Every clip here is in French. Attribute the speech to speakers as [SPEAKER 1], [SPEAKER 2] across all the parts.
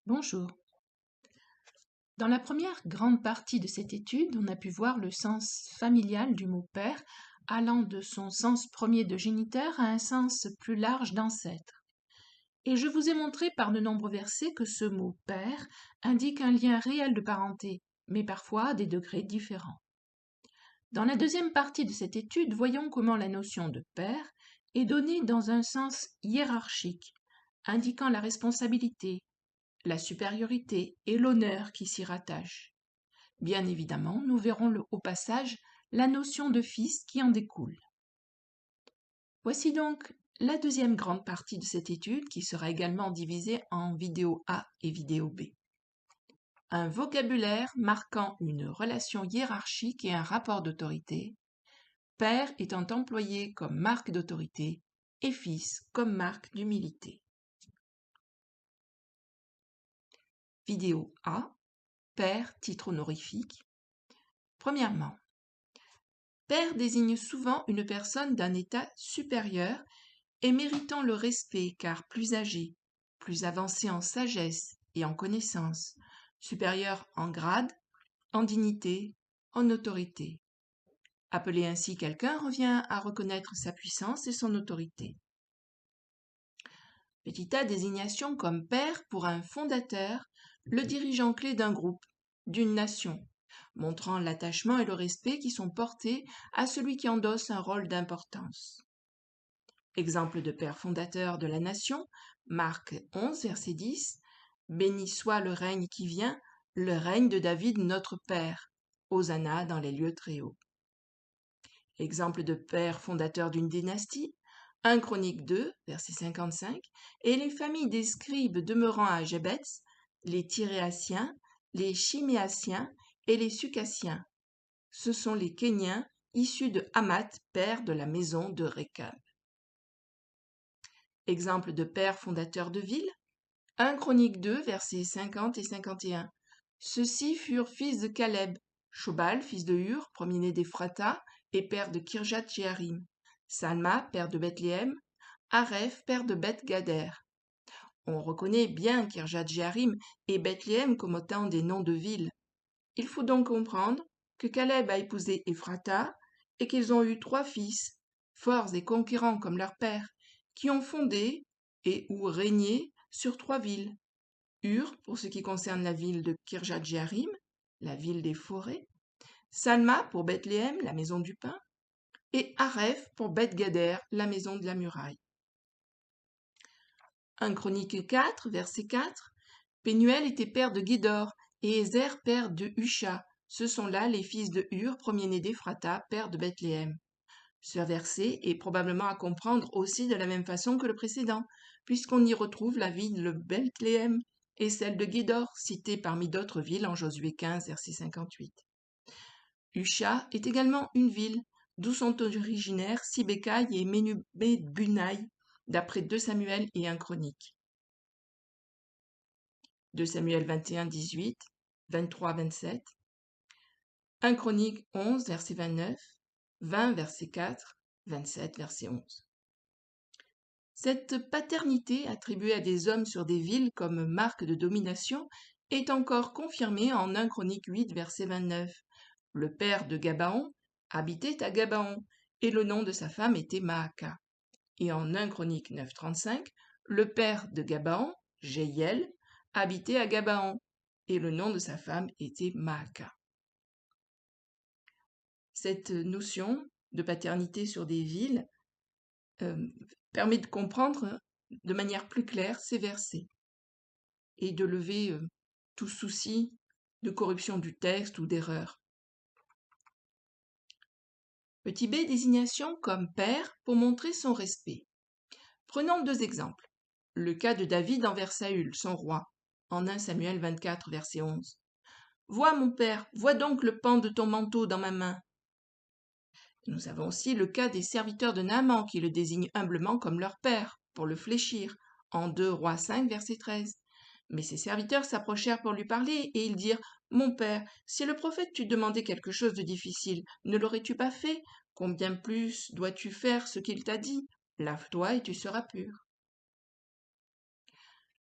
[SPEAKER 1] Bonjour. Dans la première grande partie de cette étude, on a pu voir le sens familial du mot père allant de son sens premier de géniteur à un sens plus large d'ancêtre. Et je vous ai montré par de nombreux versets que ce mot père indique un lien réel de parenté, mais parfois à des degrés différents. Dans la deuxième partie de cette étude, voyons comment la notion de père est donnée dans un sens hiérarchique, indiquant la responsabilité, la supériorité et l'honneur qui s'y rattachent. Bien évidemment, nous verrons au passage la notion de fils qui en découle. Voici donc la deuxième grande partie de cette étude qui sera également divisée en vidéo A et vidéo B. Un vocabulaire marquant une relation hiérarchique et un rapport d'autorité, père étant employé comme marque d'autorité et fils comme marque d'humilité. Vidéo A. Père, titre honorifique. Premièrement, père désigne souvent une personne d'un état supérieur et méritant le respect car plus âgé, plus avancé en sagesse et en connaissance, supérieur en grade, en dignité, en autorité. Appeler ainsi quelqu'un revient à reconnaître sa puissance et son autorité. Petit a, désignation comme père pour un fondateur, le dirigeant clé d'un groupe, d'une nation, montrant l'attachement et le respect qui sont portés à celui qui endosse un rôle d'importance. Exemple de père fondateur de la nation, Marc 11, verset 10, « Béni soit le règne qui vient, le règne de David notre Père. Hosanna dans les lieux très hauts. » Exemple de père fondateur d'une dynastie, 1 Chronique 2, verset 55, et les familles des scribes demeurant à Jébetz, les Tyréaciens, les Chiméaciens et les Sucaciens. Ce sont les Kéniens issus de Hamath, père de la maison de Récab. Exemple de père fondateur de ville, 1 Chronique 2, versets 50 et 51. Ceux-ci furent fils de Caleb, Shobal, fils de Hur, premier-né d'Ephrata, et père de Kirjath-Jéarim, Salma, père de Bethléem, Areph, père de Beth-Gader. On reconnaît bien Kirjath-Jéarim et Bethléem comme autant des noms de villes. Il faut donc comprendre que Caleb a épousé Ephrata et qu'ils ont eu 3 fils, forts et conquérants comme leur père, qui ont fondé et ou régné sur 3 villes. Hur, pour ce qui concerne la ville de Kirjath-Jéarim, la ville des forêts, Salma pour Bethléem, la maison du pain, et Areph pour Beth-Gader, la maison de la muraille. 1 Chronique 4, verset 4, Pénuel était père de Guédor, et Ézer père de Husha. Ce sont là les fils de Hur, premier-né d'Ephrata, père de Bethléem. Ce verset est probablement à comprendre aussi de la même façon que le précédent, puisqu'on y retrouve la ville de Bethléem et celle de Guédor, citée parmi d'autres villes en Josué 15, verset 58. Husha est également une ville, d'où sont originaires Sibécaï et Ménubé-Bunaï, d'après 2 Samuel et 1 Chronique. 2 Samuel 21, 18, 23, 27, 1 Chronique 11, verset 29, 20, verset 4, 27, verset 11. Cette paternité attribuée à des hommes sur des villes comme marque de domination est encore confirmée en 1 Chronique 8, verset 29. Le père de Gabaon habitait à Gabaon, et le nom de sa femme était Maaka. Et en 1 Chronique 9, 35, le père de Gabaon, Jéhiel, habitait à Gabaon, et le nom de sa femme était Maaka. Cette notion de paternité sur des villes permet de comprendre de manière plus claire ces versets et de lever tout souci de corruption du texte ou d'erreur. Petit b, désignation comme père pour montrer son respect. Prenons 2 exemples. Le cas de David envers Saül, son roi, en 1 Samuel 24, verset 11. « Vois, mon père, vois donc le pan de ton manteau dans ma main. » Nous avons aussi le cas des serviteurs de Naaman qui le désignent humblement comme leur père, pour le fléchir, en 2 Rois 5, verset 13. Mais ses serviteurs s'approchèrent pour lui parler, et ils dirent « Mon père, si le prophète t'eût demandé quelque chose de difficile, ne l'aurais-tu pas fait? Combien plus dois-tu faire ce qu'il t'a dit? Lave-toi et tu seras pur. »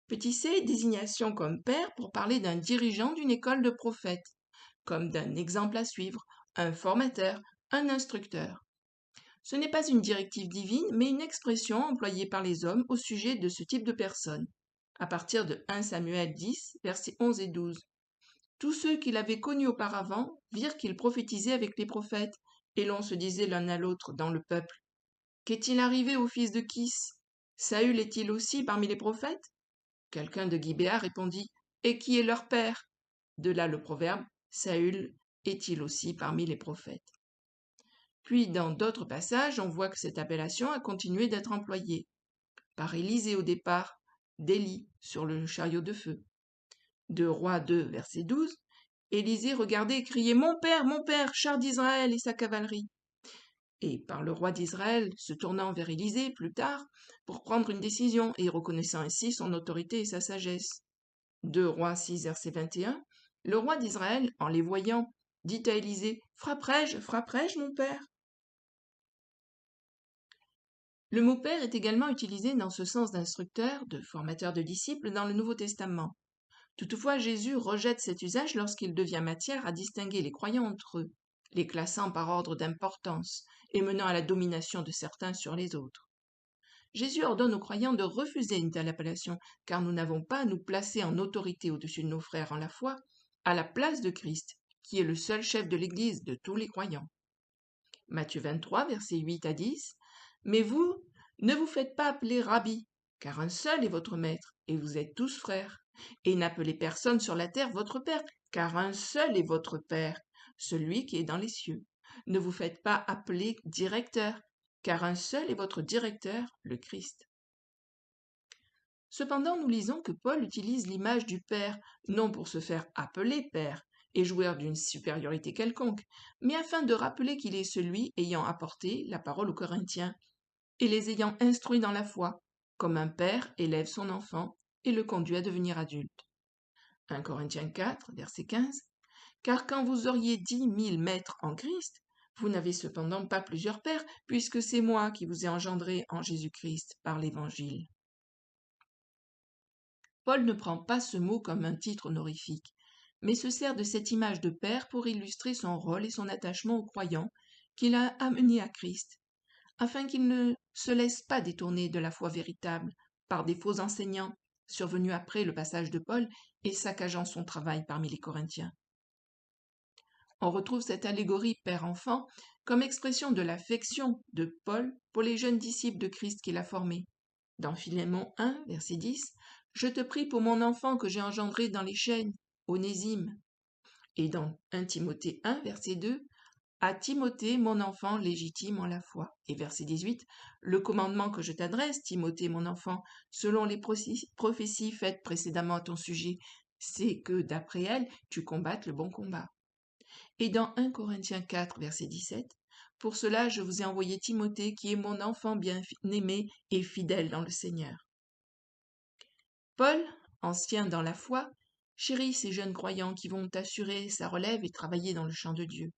[SPEAKER 1] Petit c, désignation comme père pour parler d'un dirigeant d'une école de prophètes, comme d'un exemple à suivre, un formateur, un instructeur. Ce n'est pas une directive divine, mais une expression employée par les hommes au sujet de ce type de personnes, à partir de 1 Samuel 10, versets 11 et 12. Tous ceux qui l'avaient connu auparavant virent qu'il prophétisait avec les prophètes, et l'on se disait l'un à l'autre dans le peuple: Qu'est-il arrivé au fils de Kis? Saül est-il aussi parmi les prophètes? Quelqu'un de Gibéa répondit: Et qui est leur père? De là le proverbe: Saül est-il aussi parmi les prophètes? Puis dans d'autres passages, on voit que cette appellation a continué d'être employée. Par Élisée au départ, d'Élie sur le chariot de feu. De Rois 2, verset 12, Élisée regardait et criait: mon père, char d'Israël et sa cavalerie. Et par le roi d'Israël se tournant vers Élisée plus tard pour prendre une décision et reconnaissant ainsi son autorité et sa sagesse. 2 Rois 6, verset 21, le roi d'Israël, en les voyant, dit à Élisée: frapperai-je, mon père? Le mot père est également utilisé dans ce sens d'instructeur, de formateur de disciples dans le Nouveau Testament. Toutefois, Jésus rejette cet usage lorsqu'il devient matière à distinguer les croyants entre eux, les classant par ordre d'importance et menant à la domination de certains sur les autres. Jésus ordonne aux croyants de refuser une telle appellation, car nous n'avons pas à nous placer en autorité au-dessus de nos frères en la foi, à la place de Christ, qui est le seul chef de l'Église de tous les croyants. Matthieu 23, versets 8 à 10. Mais vous, ne vous faites pas appeler rabbi, car un seul est votre maître, et vous êtes tous frères. Et n'appelez personne sur la terre votre père, car un seul est votre Père, celui qui est dans les cieux. Ne vous faites pas appeler directeur, car un seul est votre directeur, le Christ. Cependant, nous lisons que Paul utilise l'image du Père, non pour se faire appeler Père et jouir d'une supériorité quelconque, mais afin de rappeler qu'il est celui ayant apporté la parole aux Corinthiens et les ayant instruits dans la foi, comme un père élève son enfant et le conduit à devenir adulte. 1 Corinthiens 4, verset 15. Car quand vous auriez 10 000 maîtres en Christ, vous n'avez cependant pas plusieurs pères, puisque c'est moi qui vous ai engendré en Jésus-Christ par l'Évangile. Paul ne prend pas ce mot comme un titre honorifique, mais se sert de cette image de père pour illustrer son rôle et son attachement aux croyants qu'il a amenés à Christ, afin qu'ils ne se laissent pas détourner de la foi véritable par des faux enseignants survenus après le passage de Paul et saccageant son travail parmi les Corinthiens. On retrouve cette allégorie père-enfant comme expression de l'affection de Paul pour les jeunes disciples de Christ qu'il a formés. Dans Philémon 1, verset 10, « Je te prie pour mon enfant que j'ai engendré dans les chaînes, Onésime. » Et dans 1 Timothée 1, verset 2, « À Timothée, mon enfant légitime en la foi. » Et verset 18, « Le commandement que je t'adresse, Timothée, mon enfant, selon les prophéties faites précédemment à ton sujet, c'est que, d'après elles, tu combattes le bon combat. » Et dans 1 Corinthiens 4, verset 17, « Pour cela, je vous ai envoyé Timothée, qui est mon enfant bien-aimé et fidèle dans le Seigneur. » Paul, ancien dans la foi, chérit ces jeunes croyants qui vont assurer sa relève et travailler dans le champ de Dieu.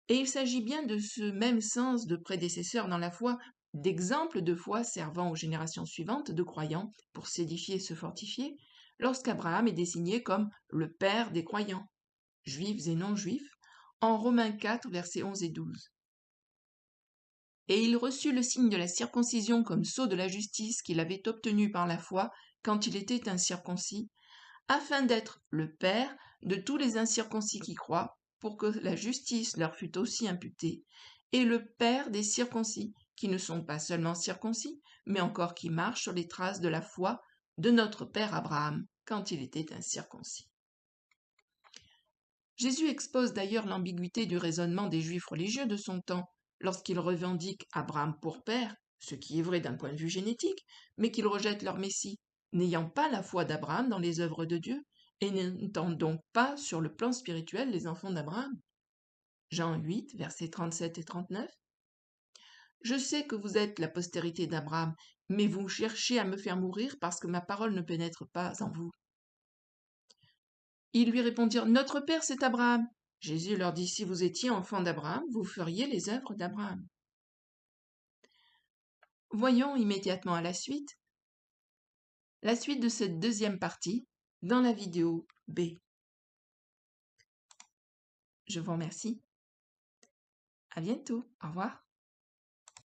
[SPEAKER 1] Et il s'agit bien de ce même sens de prédécesseurs dans la foi, d'exemples de foi servant aux générations suivantes de croyants pour s'édifier et se fortifier, lorsqu'Abraham est désigné comme le père des croyants, juifs et non-juifs, en Romains 4, versets 11 et 12. Et il reçut le signe de la circoncision comme sceau de la justice qu'il avait obtenu par la foi quand il était incirconcis, afin d'être le père de tous les incirconcis qui croient, pour que la justice leur fût aussi imputée, et le père des circoncis, qui ne sont pas seulement circoncis, mais encore qui marchent sur les traces de la foi de notre père Abraham, quand il était incirconcis. Jésus expose d'ailleurs l'ambiguïté du raisonnement des juifs religieux de son temps, lorsqu'ils revendiquent Abraham pour père, ce qui est vrai d'un point de vue génétique, mais qu'ils rejettent leur Messie, n'ayant pas la foi d'Abraham dans les œuvres de Dieu, et n'étant donc pas sur le plan spirituel les enfants d'Abraham. Jean 8, versets 37 et 39. Je sais que vous êtes la postérité d'Abraham, mais vous cherchez à me faire mourir parce que ma parole ne pénètre pas en vous. Ils lui répondirent: Notre père, c'est Abraham. Jésus leur dit: Si vous étiez enfants d'Abraham, vous feriez les œuvres d'Abraham. Voyons immédiatement à la suite La suite de cette deuxième partie dans la vidéo B. Je vous remercie. À bientôt. Au revoir.